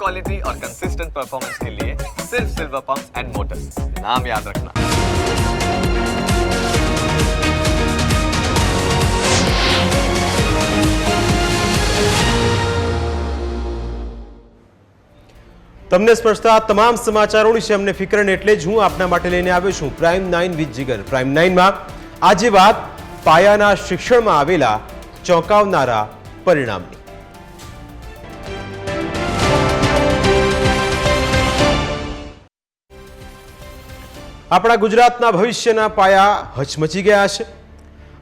Quality और consistent performance के लिए सिर्फ सिल्वर पंप्स एंड मोटर्स, नाम याद रखना। તમને સ્પર્શતા તમામ સમાચારોની છે અમને ફિકર ને એટલે જ હું આપના માટે લઈને આવ્યો છું પ્રાઇમ 9 વિથ જીગર। પ્રાઇમ 9 માં આજે વાત પાયાના શિક્ષણમાં આવેલા ચોંકાવનારા પરિણામની। આપણા ગુજરાતના ભવિષ્યના પાયા હચમચી ગયા છે।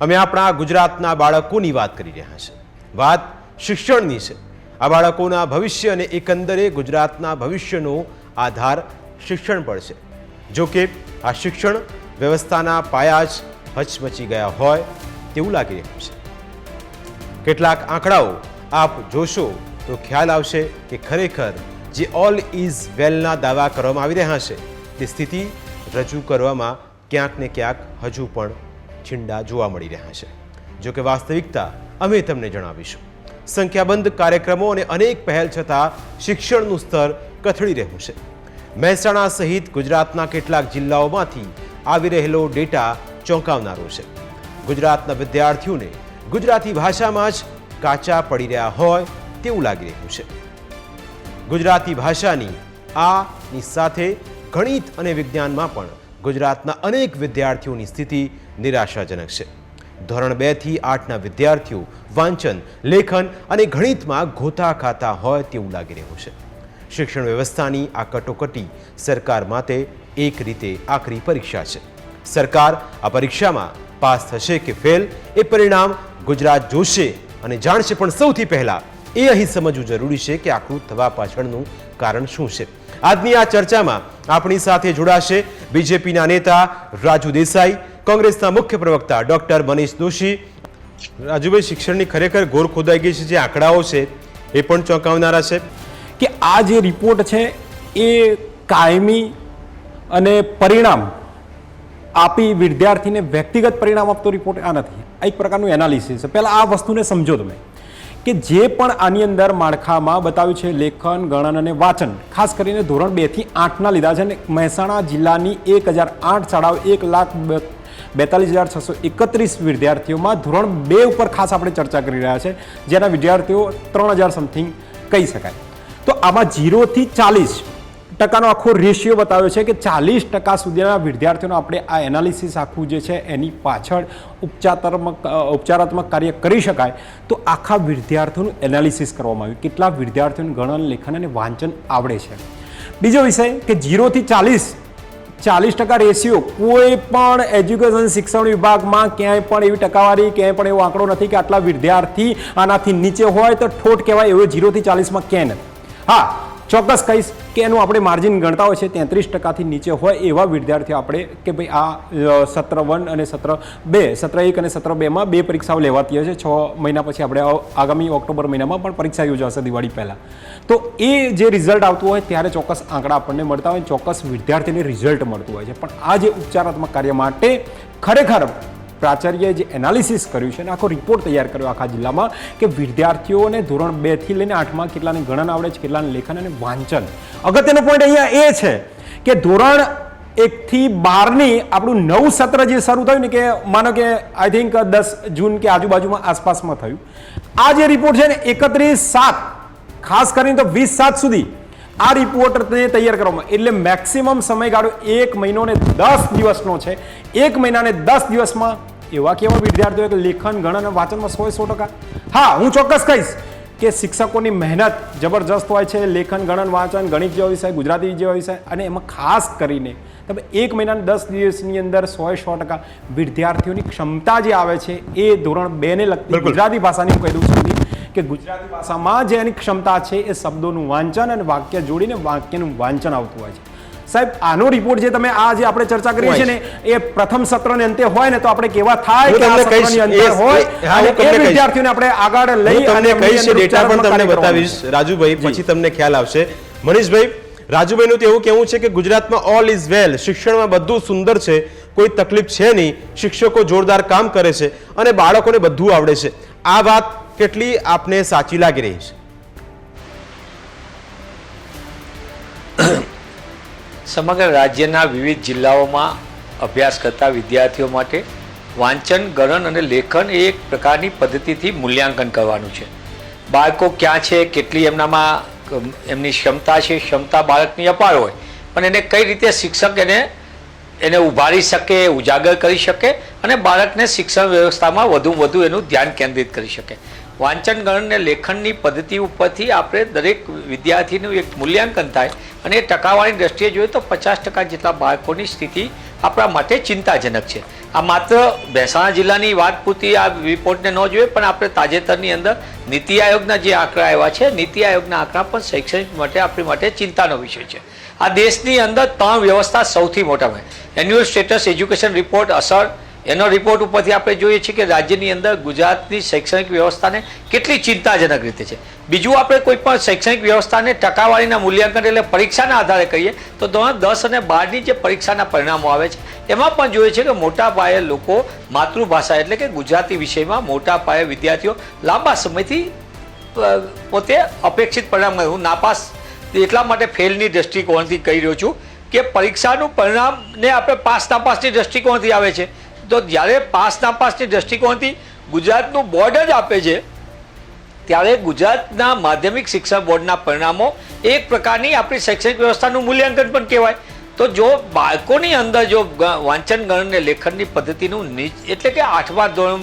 અમે આપણા ગુજરાતના બાળકોની વાત કરી રહ્યા છે, વાત શિક્ષણની છે। આ બાળકોના ભવિષ્ય અને એકંદરે ગુજરાતના ભવિષ્યનો આધાર શિક્ષણ પર છે। જો કે આ શિક્ષણ વ્યવસ્થાના પાયા જ હચમચી ગયા હોય તેવું લાગી રહ્યું છે। કેટલાક આંકડાઓ આપ જોશો તો ખ્યાલ આવશે કે ખરેખર જે ઓલ ઇઝ વેલના દાવા કરવામાં આવી રહ્યા છે તે સ્થિતિ રજૂ કરવામાં ક્યાંક ને ક્યાંક હજુ પણ છીંડા જોવા મળી રહ્યા છે। જો કે વાસ્તવિકતા અમે તમને જણાવીશું। સંખ્યાબંધ કાર્યક્રમો અને અનેક પહેલ છતાં શિક્ષણનું સ્તર કથળી રહ્યું છે। મહેસાણા સહિત ગુજરાતના કેટલાક જિલ્લાઓમાંથી આવી રહેલો ડેટા ચોંકાવનારો છે। ગુજરાતના વિદ્યાર્થીઓને ગુજરાતી ભાષામાં જ કાચા પડી રહ્યા હોય તેવું લાગી રહ્યું છે। ગુજરાતી ભાષાની આની સાથે ગણિત અને વિજ્ઞાનમાં પણ ગુજરાતના અનેક વિદ્યાર્થીઓની સ્થિતિ નિરાશાજનક છે। ધોરણ 2 થી 8ના વિદ્યાર્થીઓ વાંચન, લેખન અને ગણિતમાં ગોતા ખાતા હોય તેવું લાગી રહ્યું છે। શિક્ષણ વ્યવસ્થાની આ કટોકટી સરકાર માટે એક રીતે આકરી પરીક્ષા છે। સરકાર આ પરીક્ષામાં પાસ થશે કે ફેલ એ પરિણામ ગુજરાત જોશે અને જાણશે, પણ સૌથી પહેલા એ અહીં સમજવું જરૂરી છે કે આખું થવા પાછળનું કારણ શું છે। આજની આ ચર્ચામાં આપણી સાથે જોડાશે બીજેપીના નેતા રાજુ દેસાઈ, કોંગ્રેસના મુખ્ય પ્રવક્તા ડોક્ટર મનીષ દોશી। રાજુભાઈ, શિક્ષણની ખરેખર ઘોર ખોદાઈ ગઈ છે। જે આંકડાઓ છે એ પણ ચોંકાવનારા છે કે આ જે રિપોર્ટ છે એ કાયમી અને પરિણામ આપી વિદ્યાર્થીને વ્યક્તિગત પરિણામ આપતો રિપોર્ટ આ નથી। આ એક પ્રકારનું એનાલિસિસ છે। પહેલાં આ વસ્તુને સમજો તમે કે જે પણ આની અંદર માળખામાં બતાવ્યું છે લેખન, ગણન અને વાંચન, ખાસ કરીને ધોરણ 2 થી 8ના લીધા છે। અને મહેસાણા જિલ્લાની 1008 શાળાઓ 1,42,631 વિદ્યાર્થીઓમાં ધોરણ 2 ઉપર ખાસ આપણે ચર્ચા કરી રહ્યા છે, જેના વિદ્યાર્થીઓ 3000 સમથિંગ કહી શકાય। તો આમાં 0 થી 40% આખો રેશિયો બતાવ્યો છે કે 40% સુધીના વિદ્યાર્થીઓનો આપણે આ એનાલિસિસ આખું જે છે એની પાછળ ઉપચારાત્મક કાર્ય કરી શકાય। તો આખા વિદ્યાર્થીઓનું એનાલિસિસ કરવામાં આવ્યું, કેટલા વિદ્યાર્થીઓને ગણન, લેખન અને વાંચન આવડે છે। બીજો વિષય કે 0 થી 40% રેશિયો કોઈ પણ એજ્યુકેશન શિક્ષણ વિભાગમાં ક્યાંય પણ એવી ટકાવારી, ક્યાંય પણ એવો આંકડો નથી કે આટલા વિદ્યાર્થી આનાથી નીચે હોય તો ઠોઠ કહેવાય એવું 0 થી 40માં ક્યાંય નથી। હા, ચોક્કસ કહીશ કે એનું આપણે માર્જિન ગણતા હોય છે 33%થી નીચે હોય એવા વિદ્યાર્થીઓ આપણે કે ભાઈ આ સત્ર 1 અને સત્ર 2, સત્ર 1 અને સત્ર 2માં 2 પરીક્ષાઓ લેવાતી હોય છે। 6 મહિના પછી આપણે આગામી ઓક્ટોબર મહિનામાં પણ પરીક્ષા યોજાશે દિવાળી પહેલાં। તો એ જે રિઝલ્ટ આવતું હોય ત્યારે ચોક્કસ આંકડા આપણને મળતા હોય, ચોક્કસ વિદ્યાર્થીને રિઝલ્ટ મળતું હોય છે। પણ આ જે ઉપચારાત્મક કાર્ય માટે ખરેખર પ્રાચાર્યએ જે એનાલિસિસ કર્યું છે અને આખો રિપોર્ટ તૈયાર કર્યો આખા જિલ્લામાં કે વિદ્યાર્થીઓને ધોરણ 2 થી લઈને 8માં કેટલાને ગણન આવડે છે, કેટલાને લેખન અને વાંચન। અગત્યનો પોઈન્ટ અહીંયા એ છે કે ધોરણ 1 થી 12ની આપણું નવું સત્ર જે શરૂ થયું ને કે માનો કે આઈ થિંક 10 જૂન કે આજુબાજુમાં આસપાસમાં થયું। આ જે રિપોર્ટ છે ને 31/7 ખાસ કરીને તો 20/7 સુધી આ રિપોર્ટને તૈયાર કરવામાં, એટલે મેક્સિમમ સમયગાળો 1 મહિનો ને 10 દિવસનો છે। 1 મહિના ને 10 દિવસમાં એવા કેવા વિદ્યાર્થીઓ કે લેખન, ગણન અને વાંચનમાં 100%। હા, હું ચોક્કસ કહીશ કે શિક્ષકોની મહેનત જબરજસ્ત હોય છે। લેખન, ગણન, વાંચન, ગણિત જેવા વિષય, ગુજરાતી જેવા વિષય, અને એમાં ખાસ કરીને તમે 1 મહિના 10 દિવસની અંદર 100% વિદ્યાર્થીઓની ક્ષમતા જે આવે છે એ ધોરણ 2 ને લગતી ગુજરાતી ભાષાની હું કહી દઉં છું કે ગુજરાતી ભાષામાં જે એની ક્ષમતા છે એ શબ્દોનું વાંચન અને વાક્ય જોડીને વાક્યનું વાંચન આવતું હોય છે। સાહેબ, આનો રિપોર્ટ જે તમે આ જે આપણે ચર્ચા કરી છે ને એ પ્રથમ સત્રને અંતે હોય ને તો આપણે કેવા થાય કે આ સત્રની અંતે હોય અને એ વિદ્યાર્થીઓને આપણે આગળ લઈ અને કહીશ ડેટા પણ તમને બતાવીશ રાજુભાઈ, પછી તમને ખ્યાલ આવશે। મનીષભાઈ, રાજુભાઈનું તો એવું કહેવું છે કે ગુજરાતમાં ઓલ ઇઝ વેલ, શિક્ષણમાં બધું સુંદર છે, કોઈ તકલીફ છે નહીં, શિક્ષકો જોરદાર કામ કરે છે અને બાળકોને બધું આવડે છે। આ વાત કેટલી આપને સાચી લાગી રહી છે? સમગ્ર રાજ્યના વિવિધ જિલ્લાઓમાં અભ્યાસ કરતા વિદ્યાર્થીઓ માટે વાંચન, ગણન અને લેખન એ એક પ્રકારની પદ્ધતિથી મૂલ્યાંકન કરવાનું છે. બાળકો ક્યાં છે, કેટલી એમનામાં એમની ક્ષમતા છે, ક્ષમતા બાળકની અપાર હોય, પણ એને કઈ રીતે શિક્ષક એને ઉભારી શકે, ઉજાગર કરી શકે અને બાળકને શિક્ષણ વ્યવસ્થામાં વધુ એનું ધ્યાન કેન્દ્રિત કરી શકે. વાંચન, ગણન અને લેખનની પદ્ધતિ ઉપરથી આપણે દરેક વિદ્યાર્થીનું એક મૂલ્યાંકન થાય અને એ ટકાવારીની દ્રષ્ટિએ જોઈએ તો 50% જેટલા બાળકોની સ્થિતિ આપણા માટે ચિંતાજનક છે. આ માત્ર મહેસાણા જિલ્લાની વાત પૂરતી આ રિપોર્ટને ન જોઈએ, પણ આપણે તાજેતરની અંદર નીતિ આયોગના જે આંકડા આવ્યા છે, નીતિ આયોગના આંકડા પણ શૈક્ષણિક માટે આપણી માટે ચિંતાનો વિષય છે. આ દેશની અંદર 3 વ્યવસ્થા સૌથી મોટા હોય. એન્યુઅલ સ્ટેટસ એજ્યુકેશન રિપોર્ટ અસર, એનો રિપોર્ટ ઉપરથી આપણે જોઈએ છીએ કે રાજ્યની અંદર ગુજરાતની શૈક્ષણિક વ્યવસ્થાને કેટલી ચિંતાજનક રીતે છે. બીજું, આપણે કોઈ પણ શૈક્ષણિક વ્યવસ્થાને ટકાવારીના મૂલ્યાંકન એટલે પરીક્ષાના આધારે કહીએ તો ધોરણ 10 અને 12ની જે પરીક્ષાના પરિણામો આવે છે એમાં પણ જોઈએ છે કે મોટા પાયે લોકો માતૃભાષા એટલે કે ગુજરાતી વિષયમાં મોટા પાયે વિદ્યાર્થીઓ લાંબા સમયથી પોતે અપેક્ષિત પરિણામ, હું નાપાસ એટલા માટે ફેલની દૃષ્ટિકોણથી કહી રહ્યો છું કે પરીક્ષાનું પરિણામને આપણે પાસ નાપાસની દૃષ્ટિકોણથી આવે છે. તો જ્યારે પાસ નાપાસની દૃષ્ટિકોણથી ગુજરાતનું બોર્ડ જ આપે છે ત્યારે ગુજરાતના માધ્યમિક શિક્ષણ બોર્ડના પરિણામો એક પ્રકારની આપણી શૈક્ષણિક વ્યવસ્થાનું મૂલ્યાંકન પણ કહેવાય. તો જો બાળકોની અંદર જો વાંચન, ગણન અને લેખનની પદ્ધતિનું એટલે કે 8મા ધોરણ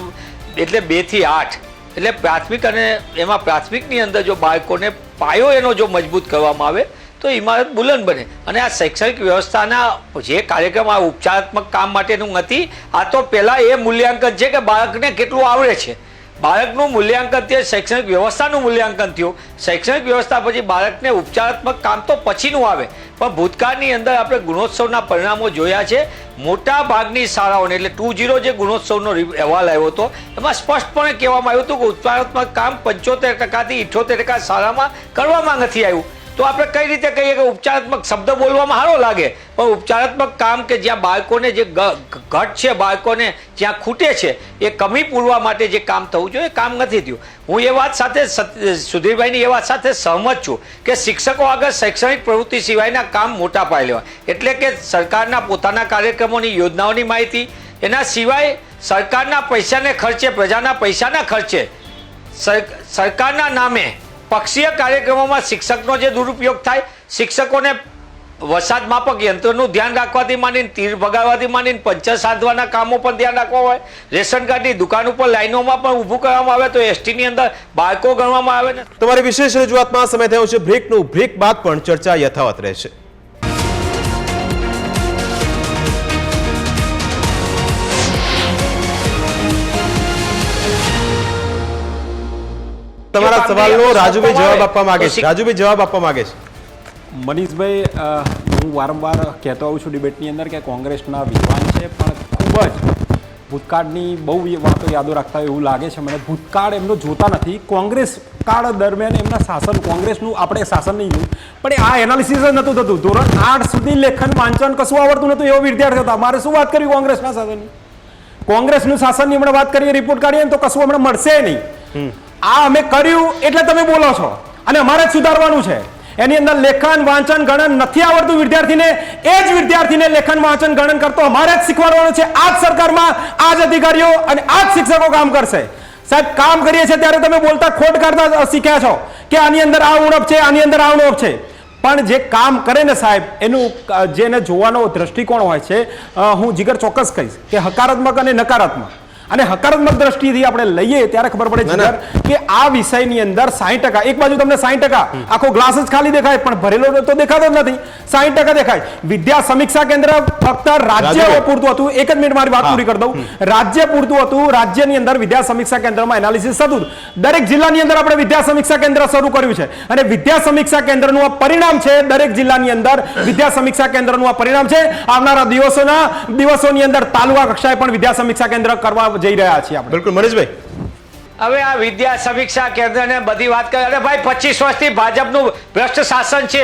એટલે 2 થી 8 એટલે પ્રાથમિક, અને એમાં પ્રાથમિકની અંદર જો બાળકોને પાયો એનો જો મજબૂત કરવામાં આવે તો ઇમારત બુલંદ બને. અને આ શૈક્ષણિક વ્યવસ્થાના જે કાર્યક્રમ આ ઉપચારાત્મક કામ માટેનું નથી, આ તો પહેલાં એ મૂલ્યાંકન છે કે બાળકને કેટલું આવડે છે. બાળકનું મૂલ્યાંકન તે શૈક્ષણિક વ્યવસ્થાનું મૂલ્યાંકન થયું. શૈક્ષણિક વ્યવસ્થા પછી બાળકને ઉપચારાત્મક કામ તો પછીનું આવે. પણ ભૂતકાળની અંદર આપણે ગુણોત્સવના પરિણામો જોયા છે. મોટા ભાગની શાળાઓને એટલે 2.0 જે ગુણોત્સવનો અહેવાલ આવ્યો હતો એમાં સ્પષ્ટપણે કહેવામાં આવ્યું હતું કે ઉપચારાત્મક કામ 75% થી 78% શાળામાં કરવામાં નથી આવ્યું. તો આપણે કઈ રીતે કહીએ કે ઉપચારાત્મક શબ્દ બોલવામાં સારો લાગે, પણ ઉપચારાત્મક કામ કે જ્યાં બાળકોને જે ઘટ છે, બાળકોને જ્યાં ખૂટે છે એ કમી પૂરવા માટે જે કામ થવું જોઈએ એ કામ નથી થયું. હું એ વાત સાથે સુધીરભાઈની એ વાત સાથે સહમત છું કે શિક્ષકો આગળ શૈક્ષણિક પ્રવૃત્તિ સિવાયના કામ મોટા પાયે લેવા, એટલે કે સરકારના પોતાના કાર્યક્રમોની યોજનાઓની માહિતી, એના સિવાય સરકારના પૈસાને ખર્ચે, પ્રજાના પૈસાના ખર્ચે સરકારના નામે પક્ષીય કાર્યક્રમોમાં શિક્ષકનો જે દુરુપયોગ થાય, શિક્ષકોને વરસાદ માપક યંત્રનું ધ્યાન રાખવાથી માંડીને, તીર ભગાડવાથી માંડીને, પંચર સાધવાના કામો પણ ધ્યાન રાખવા હોય, રેશન કાર્ડની દુકાન ઉપર લાઈનોમાં પણ ઊભું કરવામાં આવે તો એસટીની અંદર બાળકો ગણવામાં આવે ને. તમારી વિશેષ રજૂઆતમાં સમય થયો છે બ્રેકનું. બ્રેક બાદ પણ ચર્ચા યથાવત રહેશે. તમારા સવાલનો રાજુભાઈ જવાબ આપવા માંગે છે. રાજુભાઈ જવાબ આપવા માંગે છે. મનીષભાઈ, હું વારંવાર કહેતો આવું છું ડિબેટની અંદર કે કોંગ્રેસના વિદ્વાન છે, પણ ખૂબ જ ભૂતકાળની બહુ વાતો યાદો રાખતા એવું લાગે છે મને. ભૂતકાળ એમનો જોતા નથી. કોંગ્રેસ કાળ દરમિયાન એમના શાસન, કોંગ્રેસનું આપણે શાસન નહીં જોયું, પણ આ એનાલિસિસ જ નહોતું થતું. ધોરણ 8 સુધી લેખન, વાંચન કશું આવડતું નહોતું એવો વિદ્યાર્થી હતા. મારે શું વાત કરવી કોંગ્રેસના શાસનની? કોંગ્રેસનું શાસનની હમણાં વાત કરીએ, રિપોર્ટ કાઢીએ તો કશું હમણાં મળશે નહીં. આ અમે કર્યું એટલે તમે બોલો છો અને અમારે જ સુધારવાનું છે. એની અંદર લેખન, વાંચન, ગણન નથી આવડતું વિદ્યાર્થીને, એ જ વિદ્યાર્થીને લેખન, વાંચન, ગણન કરતો અમારે જ શીખવાડવાનું છે. આ જ સરકારમાં આ જ અધિકારીઓ અને આ જ શિક્ષકો કામ કરશે. સાહેબ, કામ કરીએ છીએ ત્યારે તમે બોલતા ખોટ કાઢતા શીખ્યા છો કે આની અંદર આ ઉણપ છે, આની અંદર આ ઉણપ છે. પણ જે કામ કરે ને સાહેબ, એનું જેને જોવાનો દ્રષ્ટિકોણ હોય છે, હું જીગર ચોક્કસ કહીશ કે હકારાત્મક અને નકારાત્મક. અને હકારાત્મક દ્રષ્ટિથી આપણે લઈએ ત્યારે ખબર પડે જીગર કે આ વિષયની અંદર 60%, એક બાજુ તમને 60% આખો ગ્લાસ જ ખાલી દેખાય પણ ભરેલો તો દેખાતો જ નથી, 60% દેખાય. વિદ્યા સમીક્ષા કેન્દ્ર ફક્ત રાજ્ય પૂરતું હતું. એક જ મિનિટ મારી વાત પૂરી કરી દઉં. રાજ્ય પૂરતું હતું. રાજ્યની અંદર વિદ્યા સમીક્ષા કેન્દ્રમાં એનાલિસિસ થતું. દરેક જિલ્લાની અંદર આપણે વિદ્યા સમીક્ષા કેન્દ્ર શરૂ કર્યું છે અને વિદ્યા સમીક્ષા કેન્દ્રનું આ પરિણામ છે. દરેક જિલ્લાની અંદર વિદ્યા સમીક્ષા કેન્દ્રનું આ પરિણામ છે. આવનારા દિવસોની અંદર તાલુકા કક્ષાએ પણ વિદ્યા સમીક્ષા કેન્દ્ર કરવા જઈ રહ્યા છીએ આપણે. બિલકુલ મનીષભાઈ. હવે આ વિદ્યા સમીક્ષા કેન્દ્રને બધી વાત કરે, અરે ભાઈ 25 વર્ષથી ભાજપનું ભ્રષ્ટ શાસન છે.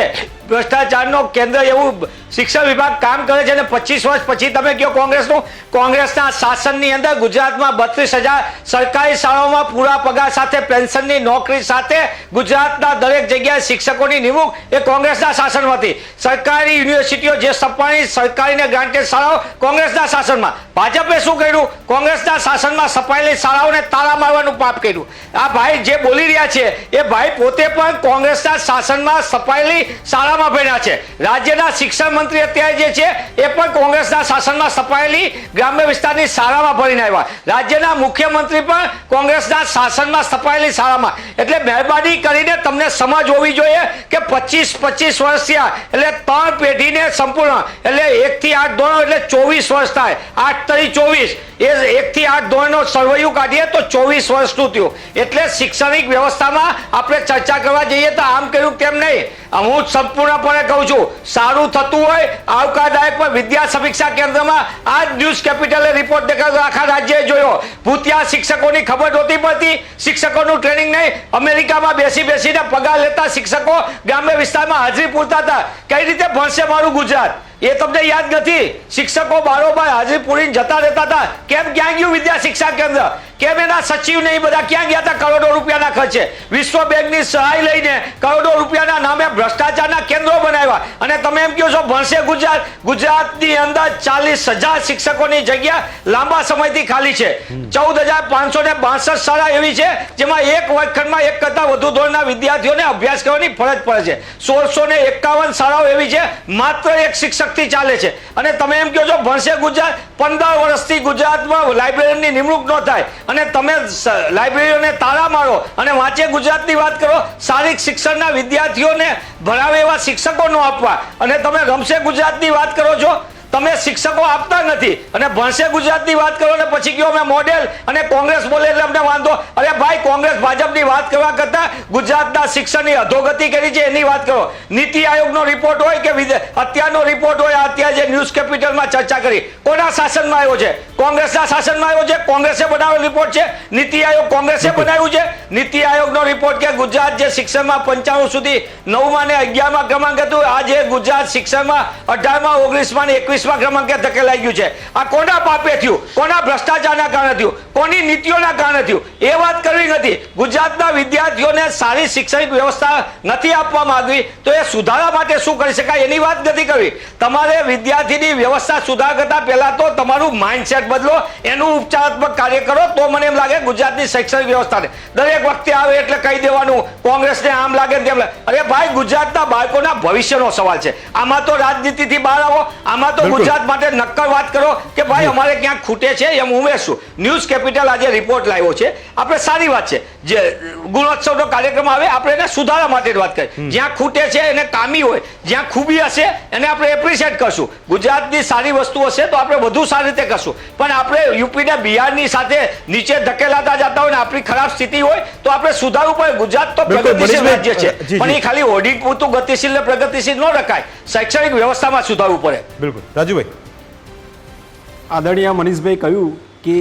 ભ્રષ્ટાચારનો કેન્દ્ર એવું શિક્ષણ વિભાગ કામ કરે છે અને 25 વર્ષ પછી તમે કહો કોંગ્રેસના શાસનની અંદર ગુજરાતમાં 32,000 સરકારી શાળાઓમાં પૂરા પગાર સાથે પેન્શનની નોકરી સાથે ગુજરાતના દરેક જગ્યાએ શિક્ષકોની નિમણૂક એ કોંગ્રેસના શાસનમાં હતી. સરકારી યુનિવર્સિટીઓ જે સપાણી સરકારીને ગ્રાન્ટેડ શાળાઓ કોંગ્રેસના શાસનમાં. ભાજપે શું કર્યું? કોંગ્રેસના શાસનમાં સપાયેલી શાળાઓને તાળા મારવાનું પાપ કર્યું. આ ભાઈ જે બોલી રહ્યા છે એ ભાઈ પોતે પણ કોંગ્રેસના શાસનમાં સપાયેલી શાળામાં ભણ્યા છે. રાજ્યના શિક્ષણ મંત્રી અત્યારે જે છે એ પણ કોંગ્રેસના શાસનમાં સપાયેલી ગ્રામ્ય વિસ્તારની શાળામાં ભણીને આવ્યા. રાજ્યના મુખ્યમંત્રી પણ કોંગ્રેસના શાસનમાં સપાયેલી શાળામાં. એટલે મહેરબાની કરીને તમને સમજ હોવી જોઈએ કે 25 વર્ષ થયા એટલે 3 પેઢીને સંપૂર્ણ એટલે 1 થી 8 ધોરણ એટલે 24 વર્ષ થાય. 8 તરી 24 એ 1 થી 8 ધોરણનો સરવૈયું કાઢીએ તો 24 વર્ષનું થયું. એટલે શૈક્ષણિક વ્યવસ્થામાં આપણે ચર્ચા કરવા જઈએ તો આમ કહ્યું તેમ નહીં. હું સંપૂર્ણપણે કહું છું સારું થતું હોય આવકારદાયક, પણ વિદ્યા સમીક્ષા કેન્દ્રમાં આ ન્યૂઝ કેપિટલે રિપોર્ટ દેખાડ્યો, આખા રાજ્યએ જોયો. ભૂતિયા શિક્ષકોની ખબર નહોતી પડતી, શિક્ષકોનું ટ્રેનિંગ નહીં. અમેરિકામાં બેસીને પગાર લેતા શિક્ષકો ગ્રામ્ય વિસ્તારમાં હાજરી પૂરતા હતા. કઈ રીતે ભણશે મારું ગુજરાત એ તમને યાદ નથી. શિક્ષકો બારોબાર હાજરી પૂરીને જતા રહેતા હતા. કેમ ક્યાં ગયું વિદ્યા શિક્ષા કેન્દ્ર? કેમ એના સચિવ ને બધા ક્યાં ગયા હતા? કરોડો રૂપિયાના ખર્ચે વિશ્વ બેંકની સહાય લઈને કરોડો રૂપિયાના નામે ભ્રષ્ટાચારના કેન્દ્રો બનાવ્યા. અને તમે એમ કહો છો ભણશે ગુજરાત? ગુજરાતની અંદર 40,000 શિક્ષકોની જગ્યા લાંબા સમયથી ખાલી છે. 14,562 શાળા એવી છે જેમાં એક વર્ગખંડમાં એક કરતા વધુ ધોરણના વિદ્યાર્થીઓને અભ્યાસ કરવાની ફરજ પડે છે. 1,651 શાળાઓ એવી છે માત્ર એક શિક્ષકથી ચાલે છે. અને તમે એમ કહો છો ભણશે ગુજરાત? 15 વર્ષથી ગુજરાતમાં લાઇબ્રેરીની નિમણૂક ન થાય અને તમે લાઇબ્રેરીઓને તાળા મારો અને વાંચે ગુજરાતની વાત કરો. શારીરિક શિક્ષણના વિદ્યાર્થીઓને ભણાવે એવા શિક્ષકો ન આપવા અને તમે રમશે ગુજરાતની વાત કરો છો. તમે શિક્ષકો આપતા નથી અને ભણશે ગુજરાતની વાત કરો ને પછી કહો અમે મોડેલ અને કોંગ્રેસ બોલે એટલે અમને વાંધો. અરે ભાઈ, કોંગ્રેસ ભાજપની વાત કરવા કરતા ગુજરાતના શિક્ષણની અધોગતિ કરી છે એની વાત કરો. નીતિ આયોગનો રિપોર્ટ હોય કે અત્યારનો રિપોર્ટ હોય, અત્યારે જે ન્યૂઝ કેપિટલમાં ચર્ચા કરી, કોના શાસનમાં આવ્યો છે? કોંગ્રેસના શાસનમાં આવ્યો છે. કોંગ્રેસે બનાવેલો રિપોર્ટ છે. નીતિ આયોગ કોંગ્રેસે બનાવ્યું છે. નીતિ આયોગનો રિપોર્ટ કે ગુજરાત જે શિક્ષણમાં 95 સુધી 9મા ને 11મા ક્રમાંક હતું, આજે ગુજરાત શિક્ષણમાં 18મા 19મા ને 21મા ક્રમાંકે ધકેલાઈ ગયું છે. આ કોના પાપે થયું? કોના ભ્રષ્ટાચારના કારણે થયું? કોની નીતિઓના કારણે થયું? એ વાત કરવી નથી. ગુજરાતના વિદ્યાર્થીઓને સારી શૈક્ષણિક વ્યવસ્થા નથી આપવામાં આવી તો એ સુધારા માટે શું કરી શકાય એની વાત નથી કરવી. તમારે વિદ્યાર્થીની વ્યવસ્થા સુધાર કરતા પહેલા તો તમારું માઇન્ડસેટ બદલો, એનું ઉપચારાત્મક કાર્ય કરો તો મને એમ લાગે ગુજરાતની શૈક્ષણિક વ્યવસ્થાને. દરેક વખતે આવે એટલે કહી દેવાનું કોંગ્રેસને આમ લાગે તેમ લાગે. અરે ભાઈ, ગુજરાતના બાળકોના ભવિષ્યનો સવાલ છે. આમાં તો રાજનીતિથી બહાર આવો. આમાં તો ગુજરાત માટે નક્કર વાત કરો કે ભાઈ અમારે ક્યાંક ખૂટે છે એમ ઉમેરશું. ન્યૂઝ કેપિટલ આજે રિપોર્ટ લાવ્યો છે, આપણે સારી વાત છે. જે ગુણોત્સવનો કાર્યક્રમ આવે આપણે એને સુધારા માટે વાત કરીએ. જ્યાં ખૂટે છે એને કામી હોય, જ્યાં ખૂબી હશે એને આપણે એપ્રિશિએટ કરશું. ગુજરાતની સારી વસ્તુ હશે તો આપણે વધુ સારી રીતે કરશું. પણ આપણે યુપી ને બિહારની સાથે નીચે ધકેલાતા જતા હોય ને આપણી ખરાબ સ્થિતિ હોય તો આપણે સુધારવું પડે. ગુજરાત તો પ્રગતિશીલ રાજ્ય છે પણ એ ખાલી ઓડિટ પૂરતું ગતિશીલ ને પ્રગતિશીલ ન રખાય. શૈક્ષણિક વ્યવસ્થામાં સુધારવું પડે. બિલકુલ. રાજુભાઈ, આદરણીય મનીષભાઈ કહ્યું કે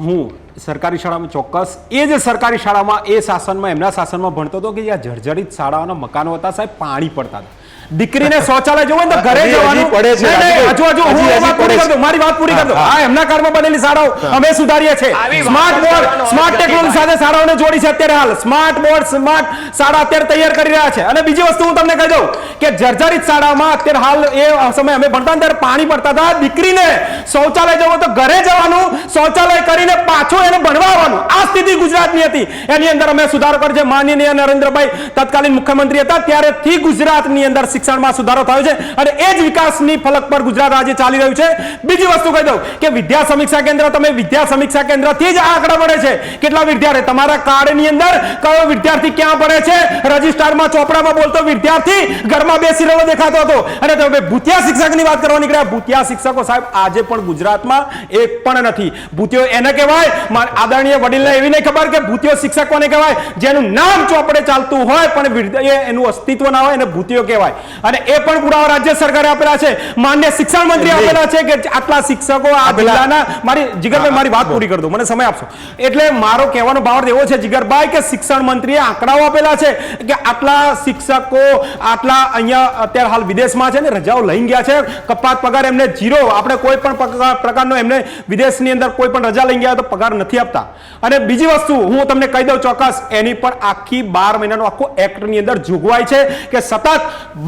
હું સરકારી શાળામાં ચોક્કસ એ જ સરકારી શાળામાં એ શાસનમાં એમના શાસનમાં ભણતો હતો કે જ્યાં જર્જરિત શાળાઓના મકાનો હતા, સાહેબ પાણી પડતા હતા. દીકરીને શૌચાલય જોવું તો ઘરે જવાનું. મારી વાત પૂરી કરતો. હા, એમના કાળમાં બનેલી શાળાઓ અમે સુધારીએ છીએ. સ્માર્ટ બોર્ડ, સ્માર્ટ ટેકનોલોજી સાથે શાળાઓને જોડી છે. અત્યારે હાલ સ્માર્ટ બોર્ડ, સ્માર્ટ શાળા અત્યારે તૈયાર કરી રહ્યા છે. અને બીજી વસ્તુ હું તમને કહી દઉં કે જર્જરિત શાળામાં અત્યારે હાલ એ સમય અમે ભણતા ત્યારે પાણી પડતા હતા. દીકરીને શૌચાલય જવું તો ઘરે જવાનું, શૌચાલય કરીને પાછું એને ભણવા આવવાનું. આ સ્થિતિ ગુજરાતની હતી. એની અંદર અમે સુધારો કર્યો છે. માનનીય નરેન્દ્રભાઈ તત્કાલીન મુખ્યમંત્રી હતા ત્યારેથી ગુજરાતની અંદર શિક્ષણમાં સુધારો થયો છે અને એ જ વિકાસની ફલક પર ગુજરાત આજે ચાલી રહ્યું છે. બીજી વસ્તુ કહી દઉં કે વિદ્યા સમીક્ષા કેન્દ્ર, તમે વિદ્યા સમીક્ષા કેન્દ્રથી જ આંકડા મળે છે કેટલા વિદ્યાર્થી તમારા કાર્ડની અંદર કયો વિદ્યાર્થી ક્યાં ભણે છે. રજિસ્ટરમાં ચોપડામાં બોલતો વિદ્યાર્થી ઘરમાં બેસી રહેલો દેખાતો હતો. અને તમે ભૂતિયા શિક્ષકની વાત કરવા નીકળ્યા. ભૂતિયા શિક્ષકો સાહેબ આજે પણ ગુજરાતમાં એક પણ નથી. ભૂતિયો એને કહેવાય, આદરણીય વડીલને એવી નહીં ખબર કે ભૂતિયો શિક્ષક કોને કહેવાય? જેનું નામ ચોપડે ચાલતું હોય પણ એનું અસ્તિત્વ ના હોય એને ભૂતિયો કહેવાય. કહેવાય. અને એ પણ પુરાવા રાજ્ય સરકારે આપેલા છે, માન્ય શિક્ષણ મંત્રી આપેલા છે કે આટલા શિક્ષકો આ જિલ્લાના. મારી જીગરભાઈ મારી વાત પૂરી કરી દો, મને સમય આપશો. એટલે મારો કહેવાનો ભાવ એવો છે જીગરભાઈ કે શિક્ષણ મંત્રીએ આંકડાઓ આપેલા છે કે આટલા શિક્ષકો આટલા અહીંયા અત્યારે હાલ વિદેશમાં છે ને રજાઓ લઈ ગયા છે, કપાત પગાર એમને જીરો. આપણે કોઈ પણ પ્રકારનો એમને વિદેશની અંદર કોઈ પણ રજા લઈ ગયા તો પગાર નથી આપતા. અને બીજી વસ્તુ હું તમને કહી દઉં ચોક્કસ, એની પણ આખી 12 મહિનાનો આખો એક્ટની અંદર જોગવાઈ છે કે સતત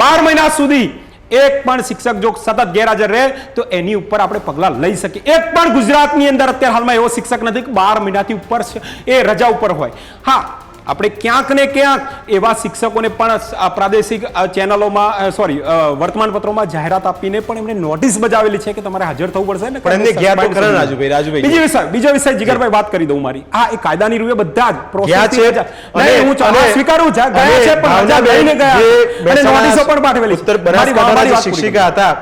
12 મહિના સુધી એક પણ શિક્ષક જો સતત ગેરહાજર રહે તો એની ઉપર આપણે પગલાં લઈ શકીએ. એક પણ ગુજરાતની અંદર અત્યારે હાલમાં એવો શિક્ષક નથી કે 12 મહિનાથી ઉપર એ રજા ઉપર હોય. હા, આપણે ક્યાંક ને ક્યાંક એવા શિક્ષકોને પણ પ્રાદેશિક ચેનલોમાં વર્તમાનપત્રોમાં જાહેરાત આપીને પણ એમને નોટિસ બજાવેલી છે કે તમારે હાજર થવું પડશે ને. પણ એમને ગયા તો ખરા રાજુભાઈ. બીજો વિષય જીગરભાઈ વાત કરી દઉં મારી. હા, એ કાયદાની રૂએ બધા જ ગયા છે. હું સ્વીકારું છું, ગયા છે પણ રજા લઈને ગયા અને નોટિસો પણ પાઠવેલી છે. ઉત્તર બનાસકાંઠાના શિક્ષિકા હતા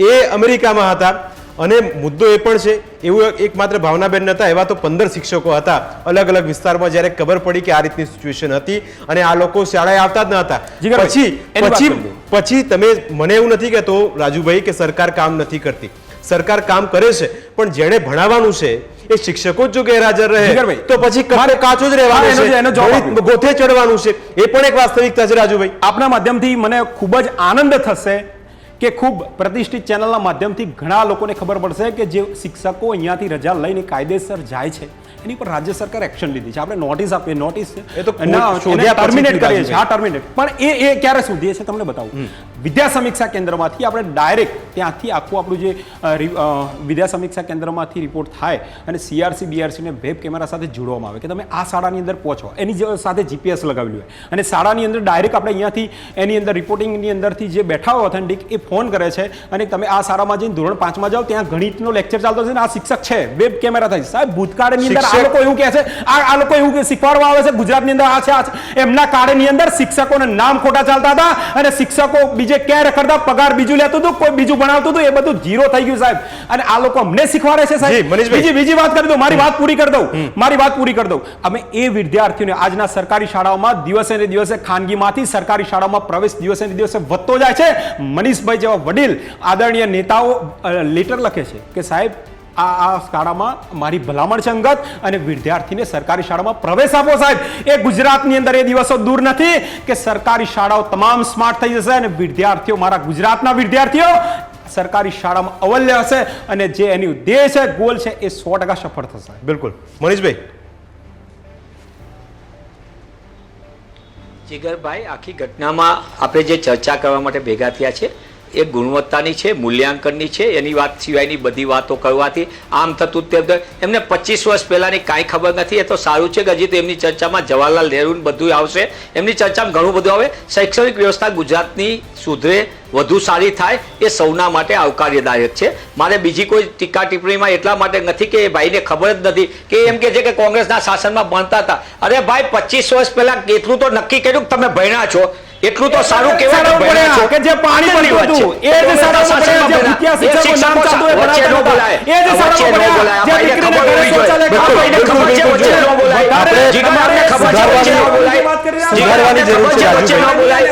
એ અમેરિકામાં હતા અને મુદ્દો એ પણ છે, એવું એકમાત્ર ભાવનાબેન નતા, એવા તો 15 શિક્ષકો હતા અલગ અલગ વિસ્તારમાં. જ્યારે ખબર પડી કે આ રીતની સિચ્યુએશન હતી અને આ લોકો શાળાએ આવતા જ ન હતા, પછી તમે મને એવું નથી કહેતો રાજુભાઈ કે સરકાર કામ નથી કરતી. સરકાર કામ કરે છે, પણ જેણે ભણાવવાનું છે એ શિક્ષકો જ જો ગેરહાજર રહે તો પછી કાચો જ રહેવાનો છે, ગોથે ચડવાનું છે. એ પણ એક વાસ્તવિકતા છે રાજુભાઈ. આપના માધ્યમથી મને ખૂબ જ આનંદ થશે કે ખૂબ પ્રતિષ્ઠિત ચેનલના માધ્યમથી ઘણા લોકોને ખબર પડશે કે જે શિક્ષકો અહીંયાથી રજા લઈને કાયદેસર જાય છે એની પર રાજ્ય સરકાર એક્શન લીધી છે. આપણે નોટિસ આપીએ, નોટિસ ટર્મિનેટ કરીએ છીએ. હા, ટર્મિનેટ. પણ એ ક્યારે શોધીએ છે તમને બતાવું. વિદ્યા સમીક્ષા કેન્દ્રમાંથી આપણે ડાયરેક્ટ ત્યાંથી આખું આપણું જે વિદ્યા સમીક્ષા કેન્દ્રમાંથી રિપોર્ટ થાય અને CRC BRC ને વેબ કેમેરા સાથે જોડવામાં આવે કે તમે આ શાળાની અંદર પહોંચો, એની સાથે GPS લગાવેલું હોય અને શાળાની અંદર ડાયરેક્ટ આપણે અહીંયાથી એની અંદર રિપોર્ટિંગની અંદરથી જે બેઠા હોય ઓથેન્ટિક એ ફોન કરે છે અને તમે આ શાળામાં જઈને ધોરણ 5માં જાઓ, ત્યાં ગણિતનો લેક્ચર ચાલતો છે ને આ શિક્ષક છે, વેબ કેમેરા થાય. સાહેબ, ભૂતકાળની અંદર આ લોકો એવું કહે છે, આ લોકો એવું શીખવાડવા આવે છે ગુજરાતની અંદર આ છે. એમના કાળની અંદર શિક્ષકોના નામ ખોટા ચાલતા હતા અને શિક્ષકો બીજે ક્યાં રખડતા, પગાર બીજું લેતું હતું, કોઈ બીજું ભણાવતું હતું, એ બધું ઝીરો થઈ ગયું સાહેબ. અને આ લોકો અમને શીખવાડે છે સાહેબ. બીજી વાત કરી દઉં, મારી વાત પૂરી કરી દઉં. અમે એ વિદ્યાર્થીઓને આજના સરકારી શાળાઓમાં દિવસે ને દિવસે ખાનગીમાંથી સરકારી શાળાઓમાં પ્રવેશ દિવસે ને દિવસે વધતો જાય છે. મનીષભાઈ જેવા વડીલ આદરણીય નેતાઓ લેટર લખે છે કે સાહેબ આ શાળામાં મારી ભલામણ છે અંગત અને વિદ્યાર્થીને સરકારી શાળામાં પ્રવેશ આપો સાહેબ. એ ગુજરાતની અંદર એ દિવસો દૂર નથી કે સરકારી શાળાઓ તમામ સ્માર્ટ થઈ જશે અને વિદ્યાર્થીઓ, મારા ગુજરાતના વિદ્યાર્થીઓ સરકારી શાળામાં અવલ્ય હશે અને જે એની ઉદ્દેશ છે, ગોલ છે, એ 100% સફળ થશે. બિલકુલ. મનીષભાઈ. જીગરભાઈ, આખી ઘટનામાં આપણે જે ચર્ચા કરવા માટે ભેગા થયા છે એ ગુણવત્તાની છે, મૂલ્યાંકનની છે. એની વાત સિવાયની બધી વાતો કરવાથી આમ થતું તેમ એમને 25 વર્ષ પહેલાની કાંઈ ખબર નથી. એ તો સારું છે કે હજી તો એમની ચર્ચામાં જવાહરલાલ નહેરુ બધું આવશે, એમની ચર્ચામાં ઘણું બધું આવે. શૈક્ષણિક વ્યવસ્થા ગુજરાતની સુધરે, વધુ સારી થાય એ સૌના માટે આવકાર્યદાયક છે. મારે બીજી કોઈ ટીકા ટિપ્પણીમાં એટલા માટે નથી કે એ ભાઈને ખબર જ નથી કે એમ કે છે કે કોંગ્રેસના શાસનમાં ભણતા હતા. અરે ભાઈ, 25 વર્ષ પહેલા એટલું તો નક્કી કર્યું કે તમે ભણ્યા છો, એટલું તો સારું કહેવાય કે જે પાણી પડ્યું હતું એ જ શાળામાં પડ્યા, જે ભૂખ્યા શિક્ષકો નામ ચાલતું એ ભણાવતા હતા, એ જ શાળામાં પડ્યા, જે દીકરીને ઘરે શૌચાલય આપણે સુધારવાની જરૂર છે રાજુભાઈ.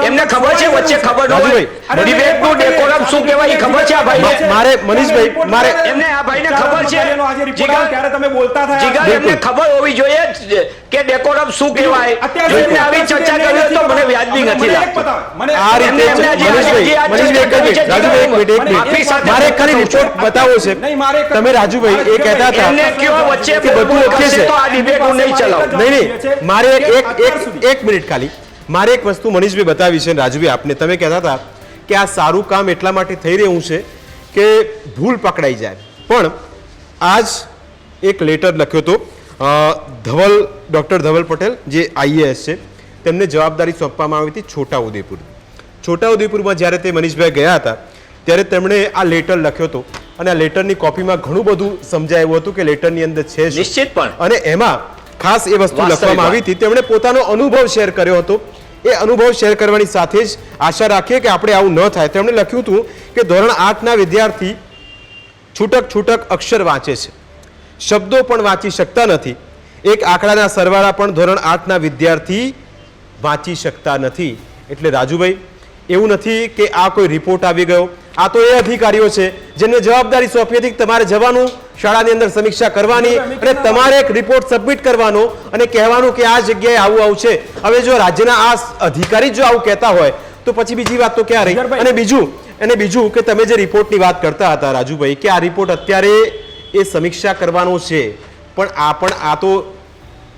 એમને ખબર છે વચ્ચે ખબર ન હોય ડિબેટનું ડેકોરમ શું કહેવાય ખબર છે આ ભાઈને. મારે મનીષભાઈ એમને આ ભાઈને ખબર છે ત્યારે તમે બોલતા થયા. જીગર, એમને ખબર હોવી જોઈએ કે ડેકોરમ શું કહેવાય. જો એમને આવી ચર્ચા કરી તો મને વ્યાજબી નથી લાગતું. આ રીતે મારે ખાલી રિપોર્ટ બતાવો છે. તમે રાજુભાઈ એ કહેતા હતા એમને કયો વચ્ચે કે બધું ઓકે છે તો આ ડિબેટ હું નહીં ચલાવું. નહીં, મારે એક મિનિટ ખાલી મારે એક વસ્તુ મનીષભાઈ બતાવી છે. રાજુભાઈ, આપને તમે કહેતા હતા કે આ સારું કામ એટલા માટે થઈ રહ્યું છે કે ભૂલ પકડાઈ જાય. પણ આજ એક લેટર લખ્યો હતો ડોક્ટર ધવલ પટેલ જે IAS છે, તેમને જવાબદારી સોંપવામાં આવી હતી છોટાઉદેપુર. છોટાઉદેપુરમાં જ્યારે તે મનીષભાઈ ગયા હતા ત્યારે તેમણે આ લેટર લખ્યો હતો અને આ લેટરની કોપીમાં ઘણું બધું સમજાયું હતું કે લેટરની અંદર છે નિશ્ચિત પણ, અને એમાં ખાસ એ વસ્તુ લખવામાં આવી હતી. તેમણે પોતાનો અનુભવ શેર કર્યો હતો. એ અનુભવ શેર કરવાની સાથે જ આશા રાખીએ કે આપણે આવું ન થાય. તેમણે લખ્યું હતું કે ધોરણ 8ના વિદ્યાર્થી છૂટક અક્ષર વાંચે છે, શબ્દો પણ વાંચી શકતા નથી. એક આંકડાના સરવાળા પણ ધોરણ 8ના વિદ્યાર્થી વાંચી શકતા નથી. એટલે રાજુભાઈ, એવું નથી કે આ કોઈ રિપોર્ટ આવી ગયો, આ તો એ અધિકારીઓ છે જેમને જવાબદારી સોંપી હતી કે તમારે જવાનું, શાળાની અંદર સમીક્ષા કરવાની અને તમારે એક રિપોર્ટ સબમિટ કરવાનો અને કહેવાનું કે આ જગ્યાએ આવું આવું છે. હવે જો રાજ્યના આ અધિકારી જો આવું કહેતા હોય તો પછી બીજી વાત તો ક્યાં રહી? અને બીજું કે તમે જે રિપોર્ટની વાત કરતા હતા રાજુભાઈ, કે આ રિપોર્ટ અત્યારે એ સમીક્ષા કરવાનો છે, પણ આ તો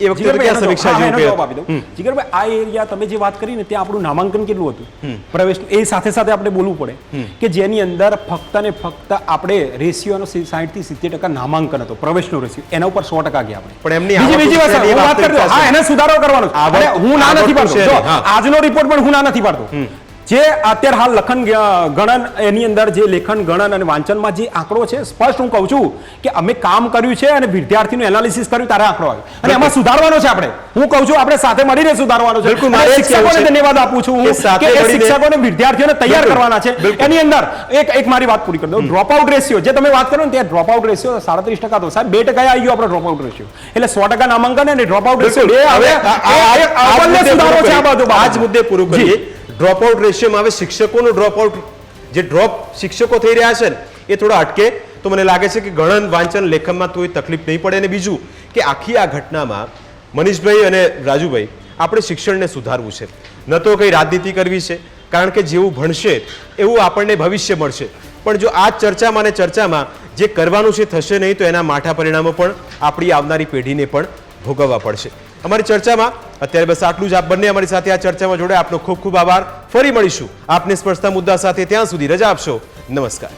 એ વખતે તો ક્યાં સમીક્ષા જેવું કે જીગરભાઈ, આ એરિયા તમે જે વાત કરી ને ત્યાં આપણું નામાંકન કેટલું હતું પ્રવેશ, એ સાથે સાથે આપણે બોલવું પડે કે જેની અંદર ફક્ત ને ફક્ત આપણે રેશિયોનો 60 થી 70% નામાંકન હતો, પ્રવેશનો રેશિયો, એના ઉપર 100% ગયા આપણે. પણ એમની બીજી વસ્તુ હું વાત કરી દઉં, હા, એને સુધારો કરવાનો છે. હું ના નથી પાડતો, જો આજનો રિપોર્ટ પણ હું ના નથી પાડતો. જે અત્યારે હાલ લખન ગણન એની અંદર જે લેખન ગણન અને વાંચનમાં જે આંકડો છે, સ્પષ્ટ હું કહું છું કે અમે કામ કર્યું છે અને વિદ્યાર્થીનું એનાલિસિસ કર્યું ત્યારે આંકડો આવ્યો અને એમાં સુધારવાનો છે. આપણે હું કહું છું આપણે સાથે મળીને સુધારવાનો છે. શિક્ષકોને ધન્યવાદ આપું છું કે એ શિક્ષકોને વિદ્યાર્થીઓને તૈયાર કરવાના છે. એની અંદર એક મારી વાત પૂરી કરી દઉં, ડ્રોપ આઉટ રેશિયો જે તમે વાત કરો ને, ત્યાં ડ્રોપ આઉટ રેશિયો 37% હતો સાહેબ, 2% આવી ગયો આપણો ડ્રોપ આઉટ રેશિયો, એટલે 100% નામાંકન અને ડ્રોપ આઉટ રેશિયો બે હવે સુધારો છે. આ બધું આ જ મુદ્દે પૂરું કરીએ. ડ્રોપ આઉટ રેશિયોમાં હવે શિક્ષકોનો ડ્રોપ આઉટ, જે ડ્રોપ શિક્ષકો થઈ રહ્યા છે ને એ થોડા અટકે તો મને લાગે છે કે ગણન વાંચન લેખનમાં કોઈ તકલીફ નહીં પડે. અને બીજું કે આખી આ ઘટનામાં મનીષભાઈ અને રાજુભાઈ, આપણે શિક્ષણને સુધારવું છે, ન તો કંઈ રાજનીતિ કરવી છે, કારણ કે જેવું ભણશે એવું આપણને ભવિષ્ય મળશે. પણ જો આ ચર્ચામાં ને ચર્ચામાં જે કરવાનું છે થશે નહીં તો એના માઠા પરિણામો પણ આપણી આવનારી પેઢીને પણ ભોગવવા પડશે. અમારી ચર્ચામાં અત્યારે બસ આટલું જ. આપ બંને અમારી સાથે આ ચર્ચામાં જોડે આપનો ખૂબ ખૂબ આભાર. ફરી મળીશું આપને સ્પર્શતા મુદ્દા સાથે. ત્યાં સુધી રજા આપશો. નમસ્કાર.